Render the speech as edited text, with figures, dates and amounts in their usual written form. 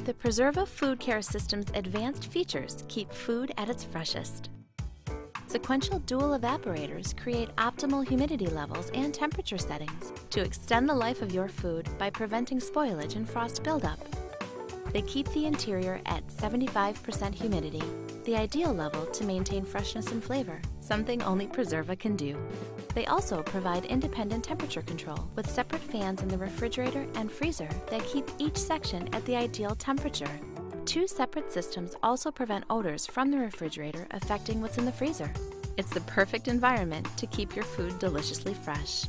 The Preserva Food Care System's advanced features keep food at its freshest. Sequential dual evaporators create optimal humidity levels and temperature settings to extend the life of your food by preventing spoilage and frost buildup. They keep the interior at 75% humidity, the ideal level to maintain freshness and flavor, something only Preserva can do. They also provide independent temperature control with separate fans in the refrigerator and freezer that keep each section at the ideal temperature. Two separate systems also prevent odors from the refrigerator affecting what's in the freezer. It's the perfect environment to keep your food deliciously fresh.